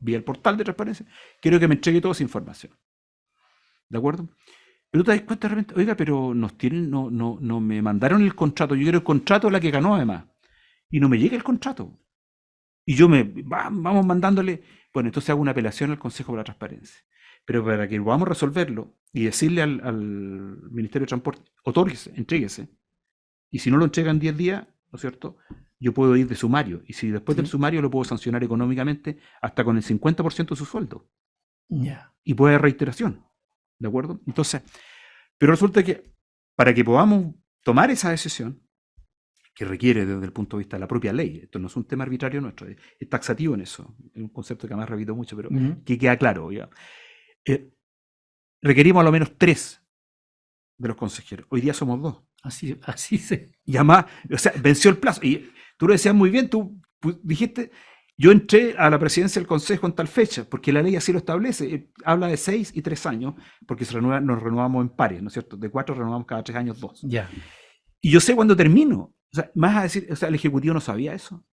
vía el portal de transparencia, quiero que me entregue toda esa información. ¿De acuerdo? Pero tú te das cuenta de repente, oiga, pero no me mandaron el contrato, yo quiero el contrato de la que ganó además. Y no me llega el contrato. Y yo vamos mandándole, bueno, entonces hago una apelación al Consejo de la Transparencia. Pero para que podamos resolverlo y decirle al Ministerio de Transporte, otórguese, entréguese. Y si no lo entregan 10 días, ¿no es cierto?, yo puedo ir de sumario. Y si después del sumario lo puedo sancionar económicamente hasta con el 50% de su sueldo. Y puede haber reiteración. ¿De acuerdo? Entonces, pero resulta que para que podamos tomar esa decisión, que requiere desde el punto de vista de la propia ley, esto no es un tema arbitrario nuestro, es taxativo en eso, es un concepto que además repito mucho, pero que queda claro, ya. Requerimos a lo menos 3 de los consejeros. Hoy día somos 2. Así se. Y además, o sea, venció el plazo. Y tú lo decías muy bien, tú dijiste, yo entré a la presidencia del Consejo en tal fecha, porque la ley así lo establece. Habla de 6 y 3 años, porque nos renovamos en pares, ¿no es cierto? De 4 renovamos cada 3 años 2. Ya. Y yo sé cuándo termino. O sea, más a decir, o sea, el Ejecutivo no sabía eso.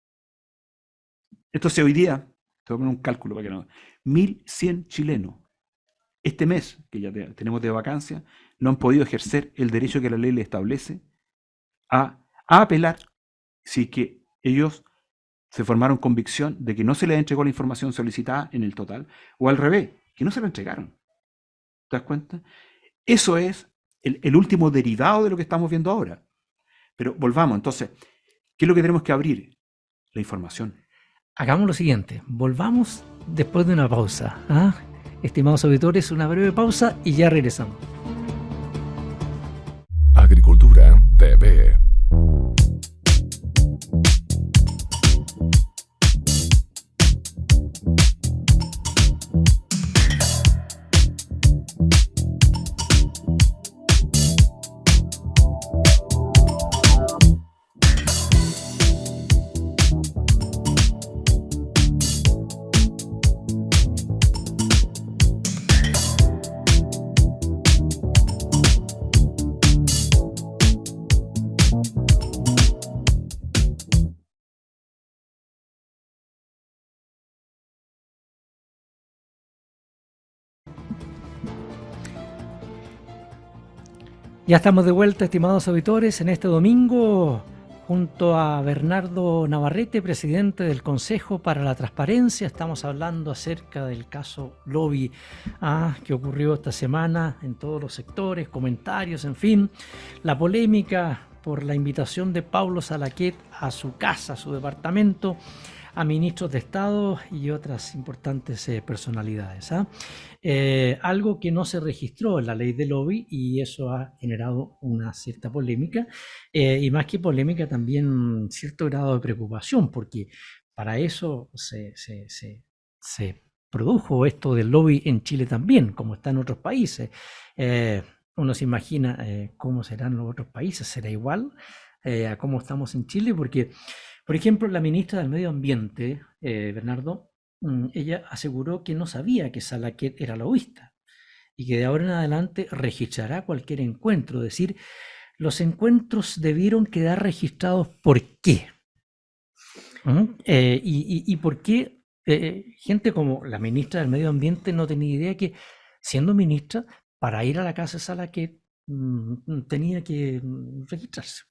Entonces hoy día, te voy a poner un cálculo para que no. 1.100 chilenos, este mes, que ya tenemos de vacancia, no han podido ejercer el derecho que la ley le establece a apelar si que ellos se formaron convicción de que no se les entregó la información solicitada en el total, o al revés, que no se la entregaron. ¿Te das cuenta? Eso es el último derivado de lo que estamos viendo ahora. Pero volvamos, entonces, ¿qué es lo que tenemos que abrir? La información. Hagamos lo siguiente, volvamos después de una pausa. Estimados auditores, una breve pausa y ya regresamos. Agricultura TV. Ya estamos de vuelta, estimados auditores, en este domingo junto a Bernardo Navarrete, presidente del Consejo para la Transparencia. Estamos hablando acerca del caso Lobby que ocurrió esta semana en todos los sectores, comentarios, en fin, la polémica por la invitación de Pablo Salaquet a su casa, a su departamento, a ministros de Estado y otras importantes personalidades. Algo que no se registró en la ley de lobby, y eso ha generado una cierta polémica, y más que polémica también cierto grado de preocupación, porque para eso se produjo esto del lobby en Chile también, como está en otros países. Uno se imagina cómo serán los otros países, será igual a cómo estamos en Chile, porque por ejemplo, la ministra del Medio Ambiente, Bernardo, ella aseguró que no sabía que Salaquet era lobista y que de ahora en adelante registrará cualquier encuentro. Es decir, los encuentros debieron quedar registrados. ¿Por qué? ¿Y por qué gente como la ministra del Medio Ambiente no tenía idea que, siendo ministra, para ir a la casa de Salaquet tenía que registrarse?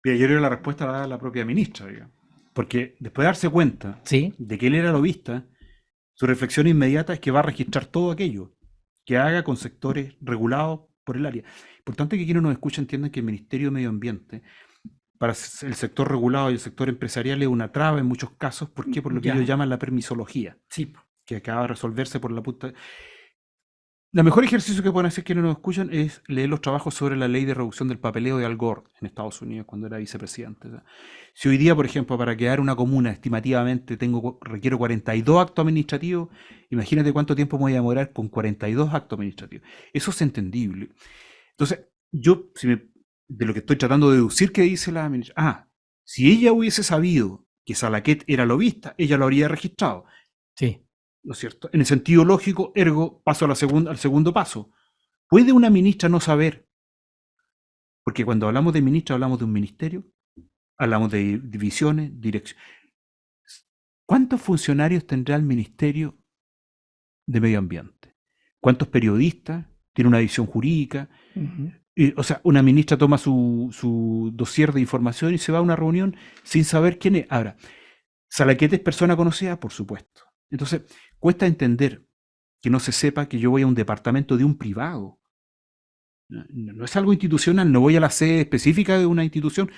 Mira, yo creo que la respuesta la da la propia ministra, digamos. Porque después de darse cuenta Sí, de que él era lobista, su reflexión inmediata es que va a registrar todo aquello que haga con sectores regulados por el área. Importante que quienes nos escuchen entiendan que el Ministerio de Medio Ambiente, para el sector regulado y el sector empresarial, es una traba en muchos casos. ¿Por qué? Por lo que ya, ellos llaman la permisología, sí, que acaba de resolverse por la puta. El mejor ejercicio que pueden hacer quienes nos escuchan es leer los trabajos sobre la ley de reducción del papeleo de Al Gore en Estados Unidos cuando era vicepresidente. O sea, si hoy día, por ejemplo, para crear una comuna estimativamente requiero 42 actos administrativos, imagínate cuánto tiempo me voy a demorar con 42 actos administrativos. Eso es entendible. Entonces, yo, de lo que estoy tratando de deducir que dice la ministra, si ella hubiese sabido que Salaquet era lobista, ella lo habría registrado. sí. ¿No es cierto? En el sentido lógico, ergo, paso al segundo paso. ¿Puede una ministra no saber? Porque cuando hablamos de ministra, hablamos de un ministerio, hablamos de divisiones, direcciones. ¿Cuántos funcionarios tendrá el Ministerio de Medio Ambiente? ¿Cuántos periodistas? ¿Tiene una división jurídica? O sea, una ministra toma su dossier de información y se va a una reunión sin saber quién es. Ahora, ¿Salaquet es persona conocida? Por supuesto. Entonces, cuesta entender que no se sepa que yo voy a un departamento de un privado. No es algo institucional, no voy a la sede específica de una institución.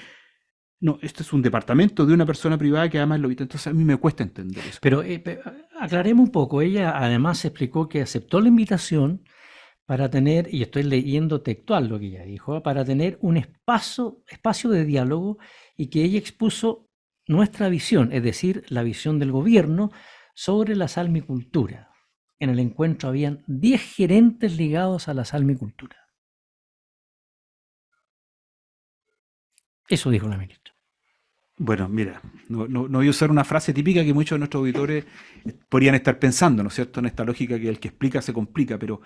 No, esto es un departamento de una persona privada que además lo evita. Entonces a mí me cuesta entender eso. Pero aclaremos un poco. Ella además explicó que aceptó la invitación para tener, y estoy leyendo textual lo que ella dijo, para tener un espacio de diálogo, y que ella expuso nuestra visión, es decir, la visión del gobierno sobre la salmicultura. En el encuentro habían 10 gerentes ligados a la salmicultura. Eso dijo la ministra. Bueno, mira, no voy a usar una frase típica que muchos de nuestros auditores podrían estar pensando, ¿no es cierto? En esta lógica que el que explica se complica, pero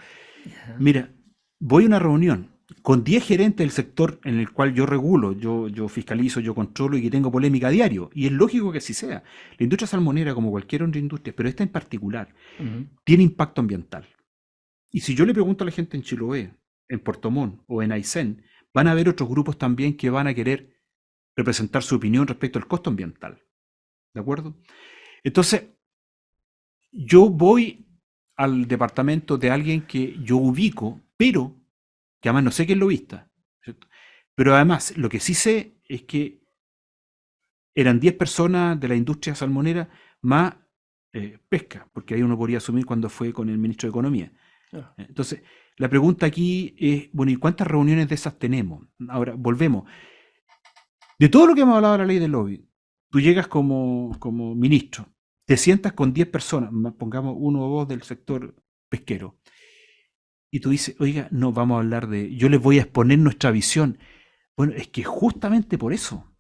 mira, voy a una reunión con 10 gerentes del sector en el cual yo regulo, yo fiscalizo, yo controlo y que tengo polémica a diario. Y es lógico que así sea. La industria salmonera, como cualquier otra industria, pero esta en particular, tiene impacto ambiental. Y si yo le pregunto a la gente en Chiloé, en Puerto Montt o en Aysén, van a haber otros grupos también que van a querer representar su opinión respecto al costo ambiental. ¿De acuerdo? Entonces, yo voy al departamento de alguien que yo ubico, pero que además no sé quién lo vista. ¿Cierto? Pero además, lo que sí sé es que eran 10 personas de la industria salmonera más pesca, porque ahí uno podría asumir cuando fue con el ministro de Economía. Entonces, la pregunta aquí es, bueno, ¿y cuántas reuniones de esas tenemos? Ahora, volvemos. De todo lo que hemos hablado de la ley del lobby, tú llegas como ministro, te sientas con 10 personas, pongamos uno o dos del sector pesquero, y tú dices, oiga, no, vamos a hablar yo les voy a exponer nuestra visión. Bueno, es que justamente por eso,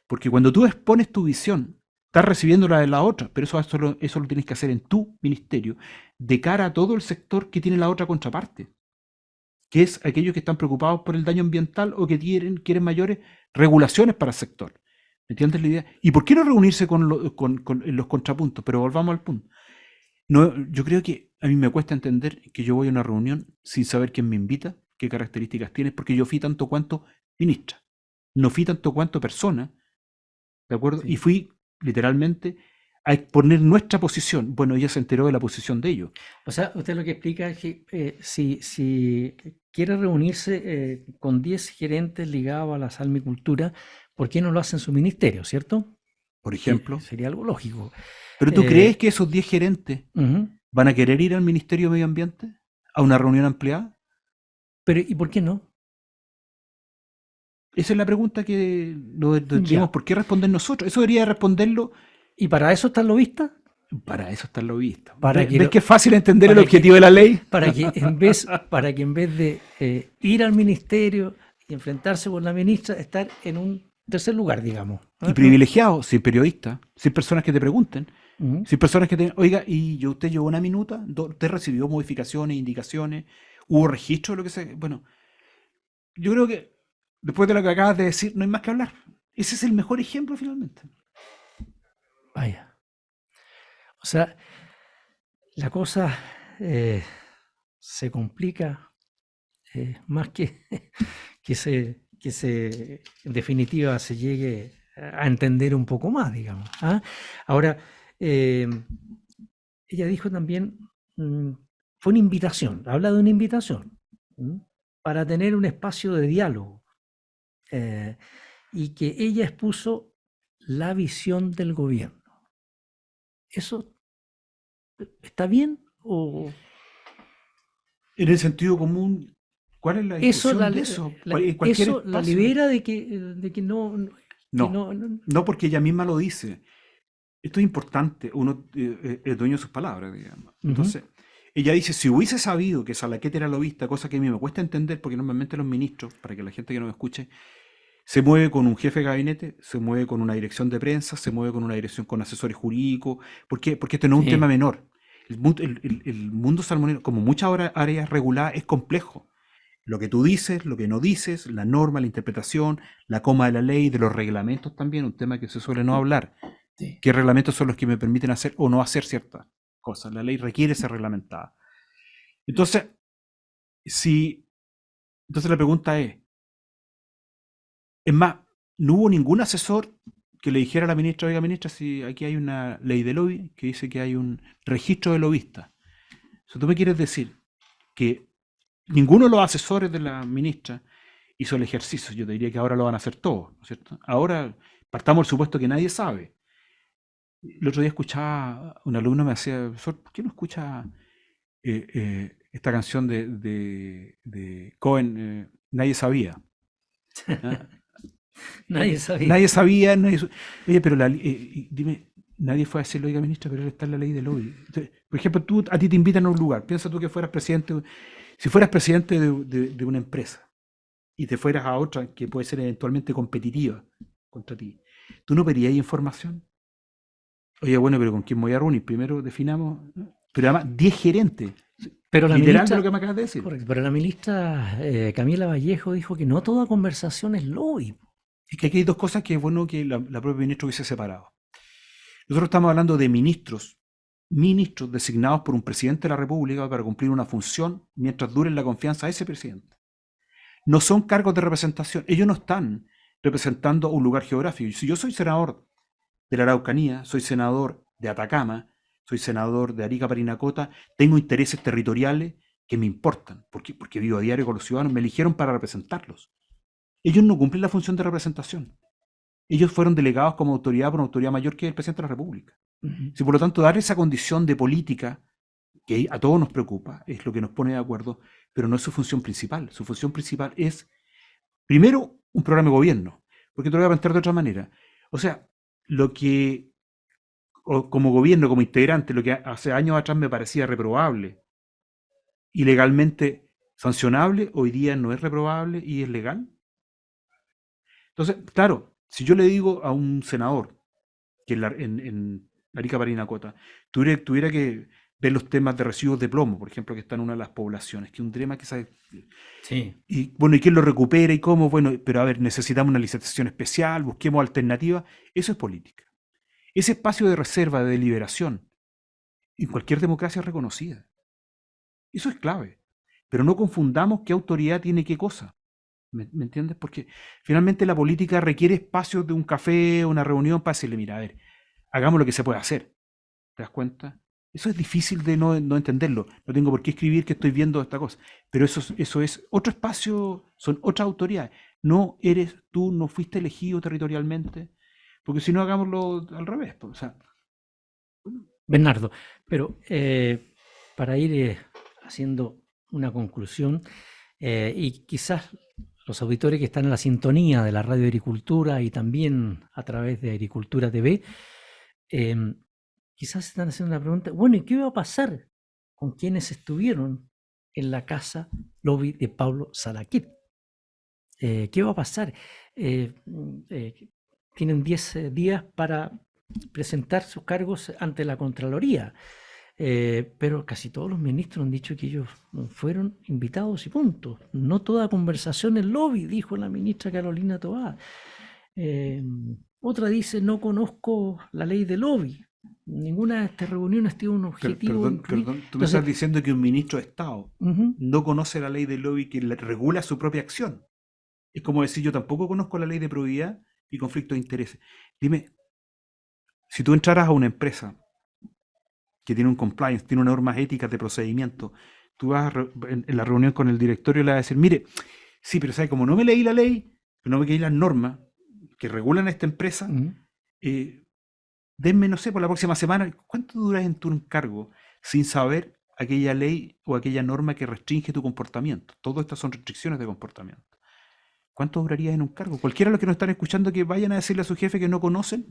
porque cuando tú expones tu visión, estás recibiendo la de la otra, pero eso lo tienes que hacer en tu ministerio, de cara a todo el sector que tiene la otra contraparte, que es aquellos que están preocupados por el daño ambiental o que quieren mayores regulaciones para el sector. ¿Me entiendes la idea? ¿Y por qué no reunirse con los contrapuntos? Pero volvamos al punto. No, yo creo que a mí me cuesta entender que yo voy a una reunión sin saber quién me invita, qué características tienes, porque yo fui tanto cuanto ministra, no fui tanto cuanto persona, ¿de acuerdo? Sí. Y fui literalmente a exponer nuestra posición. Bueno, ella se enteró de la posición de ellos. O sea, usted lo que explica es que si quiere reunirse con 10 gerentes ligados a la salmicultura, ¿por qué no lo hace en su ministerio, cierto? Por Que ejemplo. sería algo lógico. ¿Pero tú crees que esos 10 gerentes Ujú. van a querer ir al Ministerio de Medio Ambiente? ¿A una reunión ampliada? Pero, ¿y por qué no? Esa es la pregunta que nos Ya. decimos, ¿por qué responder nosotros? Eso debería responderlo. ¿Y para eso están lobistas? Para eso está el lobista. Para que ¿Ves lo- que es fácil entender el para que- objetivo de la ley? Para que en vez de ir al ministerio y enfrentarse con la ministra, estar en un tercer lugar, digamos. Y privilegiado, sin periodistas, sin personas que te pregunten, Ujú. sin personas que te... Oiga, ¿y usted llevó una minuta? ¿Usted recibió modificaciones, indicaciones? ¿Hubo registro de lo que se...? Bueno, yo creo que después de lo que acabas de decir, no hay más que hablar. Ese es el mejor ejemplo finalmente. Vaya. O sea, la cosa se complica más que en definitiva se llegue a entender un poco más, digamos. ¿Ah? Ahora, ella dijo también, fue una invitación, habla de una invitación para tener un espacio de diálogo y que ella expuso la visión del gobierno. ¿Eso está bien o...? En el sentido común, ¿cuál es la Eso discusión la, de li- eso? la- En cualquier eso la espacio. libera de que no, que No, no porque ella misma lo dice. Esto es importante, uno es dueño de sus palabras, digamos. Ujú. Entonces, ella dice, si hubiese sabido que Salaquet era lobista, cosa que a mí me cuesta entender, porque normalmente los ministros, para que la gente que no me escuche, se mueve con un jefe de gabinete, se mueve con una dirección de prensa, se mueve con una dirección con asesores jurídicos. ¿Por qué? Porque esto no es un Sí. tema menor. El mundo salmonero, como muchas áreas reguladas, es complejo. Lo que tú dices, lo que no dices, la norma, la interpretación, la coma de la ley, de los reglamentos también, un tema que se suele no hablar. Sí. ¿Qué reglamentos son los que me permiten hacer o no hacer ciertas cosas? La ley requiere ser reglamentada. Entonces, entonces la pregunta es más, no hubo ningún asesor que le dijera a la ministra, oiga ministra, si aquí hay una ley de lobby que dice que hay un registro de lobistas. Si tú me quieres decir que ninguno de los asesores de la ministra hizo el ejercicio, yo te diría que ahora lo van a hacer todos, ¿no es cierto? Ahora partamos del supuesto que nadie sabe. El otro día escuchaba, un alumno me decía, profesor, ¿por qué no escucha esta canción de Cohen, Nadie sabía? ¿Ah? Nadie sabía. Nadie sabía, oye, pero dime, nadie fue a decirlo, oiga ministra, pero él está en la ley del lobby. Entonces, por ejemplo, a ti te invitan a un lugar, piensa tú que fueras presidente, si fueras presidente de una empresa y te fueras a otra que puede ser eventualmente competitiva contra ti, ¿tú no pedirías información? Oye, bueno, pero ¿con quién me voy a reunir? Primero definamos, ¿no? Pero además 10 gerentes, Pero la literal ministra, de lo que me acabas de decir. correcto, pero la ministra Camila Vallejo dijo que no toda conversación es lobby. Es que aquí hay dos cosas que es bueno que la propia ministra hubiese separado. Nosotros estamos hablando de ministros designados por un presidente de la República para cumplir una función mientras dure la confianza de ese presidente. No son cargos de representación, ellos no están representando un lugar geográfico. Si yo soy senador de la Araucanía, soy senador de Atacama, soy senador de Arica, Parinacota, tengo intereses territoriales que me importan, porque vivo a diario con los ciudadanos, me eligieron para representarlos. Ellos no cumplen la función de representación. Ellos fueron delegados como autoridad por una autoridad mayor que el presidente de la República. Si por lo tanto dar esa condición de política que a todos nos preocupa, es lo que nos pone de acuerdo, pero no es su función principal. Su función principal es, primero, un programa de gobierno, porque te lo voy a plantear de otra manera. O sea, como gobierno, como integrante, lo que hace años atrás me parecía reprobable y legalmente sancionable, hoy día no es reprobable y es legal. Entonces, claro, si yo le digo a un senador que en Arica, Parinacota tuviera que ver los temas de residuos de plomo, por ejemplo, que está en una de las poblaciones, que es un tema que sabe... Sí. Y bueno, ¿y quién lo recupera y cómo? Bueno, pero a ver, necesitamos una licitación especial, busquemos alternativas. Eso es política. Ese espacio de reserva, de deliberación, en cualquier democracia es reconocida. Eso es clave. pero no confundamos qué autoridad tiene qué cosa. ¿Me entiendes? Porque finalmente la política requiere espacios de un café, una reunión para decirle, mira, a ver, hagamos lo que se puede hacer. ¿Te das cuenta? Eso es difícil de no entenderlo. No tengo por qué escribir que estoy viendo esta cosa. Pero eso es otro espacio, son otras autoridades. No eres tú, no fuiste elegido territorialmente. Porque si no, hagámoslo al revés. Pues, o sea, Bernardo, pero para ir haciendo una conclusión, y quizás los auditores que están en la sintonía de la Radio Agricultura y también a través de Agricultura TV, quizás están haciendo una pregunta, bueno, ¿y qué va a pasar con quienes estuvieron en la casa lobby de Pablo Salaquet? ¿Qué va a pasar? Tienen 10 días para presentar sus cargos ante la Contraloría, pero casi todos los ministros han dicho que ellos fueron invitados y punto. No toda conversación es lobby, dijo la ministra Carolina Toá. Otra dice, no conozco la ley de lobby. Ninguna de estas reuniones tiene un objetivo. Perdón, tú me estás diciendo que un ministro de Estado no conoce la ley de lobby que regula su propia acción. Es como decir, yo tampoco conozco la ley de probidad y conflicto de intereses. Dime, si tú entraras a una empresa que tiene un compliance, tiene normas éticas de procedimiento, tú vas en la reunión con el directorio y le vas a decir, mire, sí, pero ¿sabes? Como no me leí la ley, no me leí las normas que regulan esta empresa, denme, no sé, por la próxima semana, ¿cuánto duras en tu encargo sin saber aquella ley o aquella norma que restringe tu comportamiento? Todas estas son restricciones de comportamiento. ¿Cuánto durarías en un cargo? Cualquiera de los que nos están escuchando que vayan a decirle a su jefe que no conocen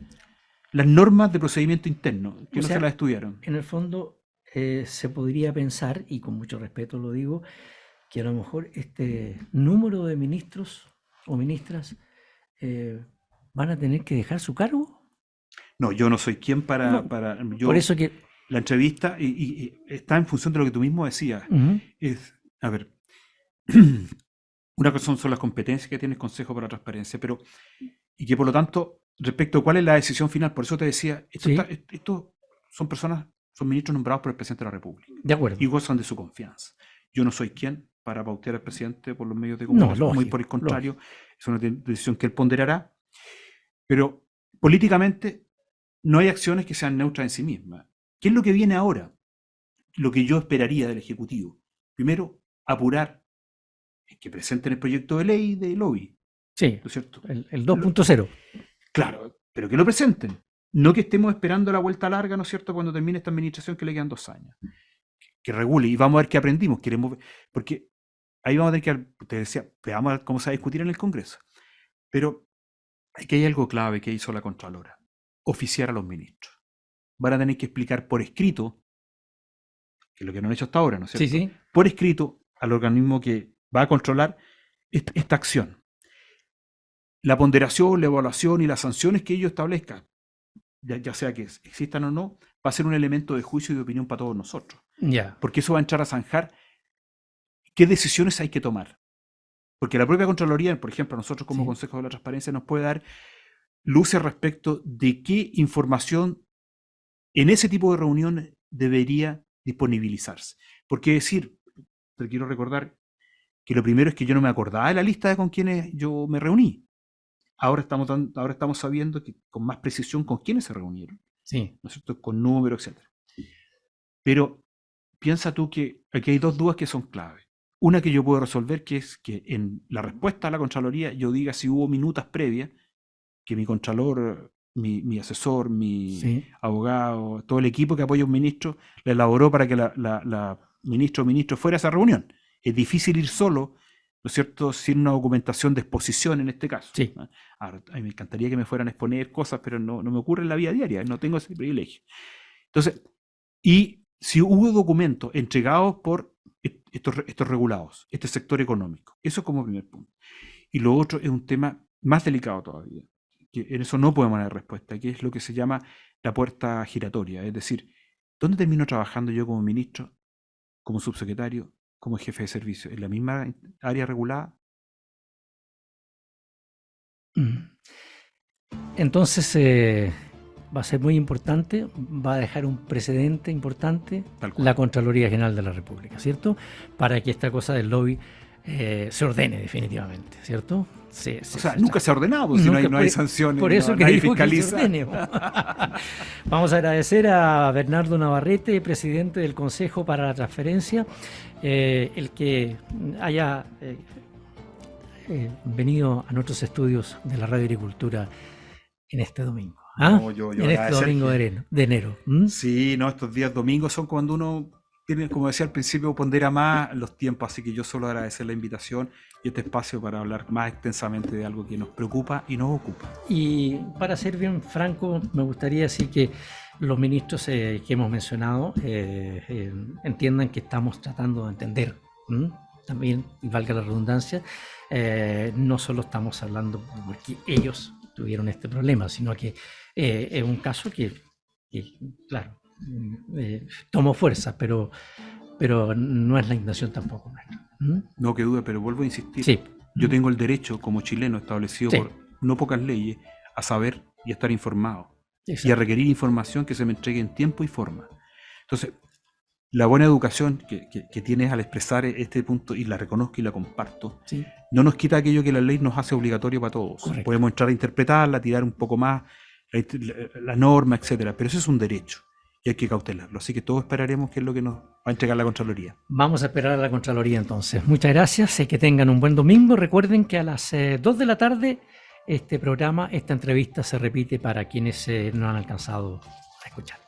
las normas de procedimiento interno, que no se las estudiaron. En el fondo, se podría pensar, y con mucho respeto lo digo, que a lo mejor este número de ministros o ministras van a tener que dejar su cargo. No, yo no soy quien para yo, por eso que la entrevista y está en función de lo que tú mismo decías. Es, a ver, una cosa son las competencias que tiene el Consejo para la Transparencia, pero y que por lo tanto, respecto a cuál es la decisión final, por eso te decía, esto son personas, son ministros nombrados por el presidente de la República. De acuerdo. Y gozan de su confianza. Yo no soy quien para pautear al presidente por los medios de comunicación, muy por el contrario, es una decisión que él ponderará, pero políticamente no hay acciones que sean neutras en sí mismas. ¿Qué es lo que viene ahora? Lo que yo esperaría del Ejecutivo. Primero, apurar que presenten el proyecto de ley de lobby. Sí, ¿no es cierto? El 2.0. Claro, pero que lo presenten. No que estemos esperando la vuelta larga, ¿no es cierto?, cuando termine esta administración que le quedan 2 años. Que regule y vamos a ver qué aprendimos. Porque ahí vamos a tener que, te decía, veamos a ver cómo se va a discutir en el Congreso. Pero aquí hay algo clave que hizo la Contralora. Oficiar a los ministros. Van a tener que explicar por escrito, que es lo que no han hecho hasta ahora, ¿no es cierto? Sí. Por escrito al organismo que va a controlar esta acción. La ponderación, la evaluación y las sanciones que ellos establezcan, ya sea que existan o no, va a ser un elemento de juicio y de opinión para todos nosotros. Porque eso va a entrar a zanjar qué decisiones hay que tomar. Porque la propia Contraloría, por ejemplo, nosotros como Consejo de la Transparencia nos puede dar luces respecto de qué información en ese tipo de reuniones debería disponibilizarse. Porque decir, te quiero recordar que lo primero es que yo no me acordaba de la lista de con quienes yo me reuní. Ahora estamos sabiendo que con más precisión con quiénes se reunieron. Sí. ¿No es cierto? Con números, etc. Pero piensa tú que aquí hay 2 dudas que son claves. Una que yo puedo resolver, que es que en la respuesta a la Contraloría yo diga si hubo minutas previas, que mi Contralor, mi asesor, mi abogado, todo el equipo que apoya a un ministro, le elaboró para que la ministro o ministro fuera a esa reunión. Es difícil ir solo, ¿no es cierto?, sin una documentación de exposición en este caso. Sí. Ahora, a mí me encantaría que me fueran a exponer cosas, pero no me ocurre en la vida diaria, no tengo ese privilegio. Entonces, y si hubo documentos entregados por estos regulados, este sector económico, eso como primer punto. Y lo otro es un tema más delicado todavía, que en eso no podemos dar respuesta, que es lo que se llama la puerta giratoria, es decir, ¿dónde termino trabajando yo como ministro, como subsecretario, como jefe de servicio? ¿En la misma área regulada? Entonces, va a ser muy importante, va a dejar un precedente importante, Tal cual. la Contraloría General de la República, ¿cierto? Para que esta cosa del lobby se ordene definitivamente, ¿cierto? O sea, nunca se ha ordenado, pues, si no hay sanciones, por eso que nadie digo que se fiscaliza. ordene. Vamos a agradecer a Bernardo Navarrete, presidente del Consejo para la Transferencia, el que haya venido a nuestros estudios de la Radio Agricultura en este domingo. No, yo en este agradecer domingo de enero. ¿Mm? Sí, no, estos días domingos son cuando uno tiene, como decía al principio, pondera más los tiempos, así que yo solo agradecer la invitación y este espacio para hablar más extensamente de algo que nos preocupa y nos ocupa. Y para ser bien franco, me gustaría decir que los ministros que hemos mencionado entiendan que estamos tratando de entender. También, y valga la redundancia, no solo estamos hablando porque ellos tuvieron este problema, sino que es un caso que claro, tomó fuerza, pero no es la intención tampoco nuestra. No que dude, pero vuelvo a insistir. Sí. Yo tengo el derecho como chileno establecido Sí. por no pocas leyes a saber y a estar informado Exacto. y a requerir información que se me entregue en tiempo y forma. Entonces, la buena educación que tienes al expresar este punto, y la reconozco y la comparto, Sí. no nos quita aquello que la ley nos hace obligatorio para todos. Correcto. Podemos entrar a interpretarla, tirar un poco más la norma, etcétera, pero eso es un derecho y hay que cautelarlo. Así que todos esperaremos qué es lo que nos va a entregar la Contraloría. Vamos a esperar a la Contraloría entonces. Muchas gracias, que tengan un buen domingo. Recuerden que a las 2 de la tarde esta entrevista se repite para quienes no han alcanzado a escuchar.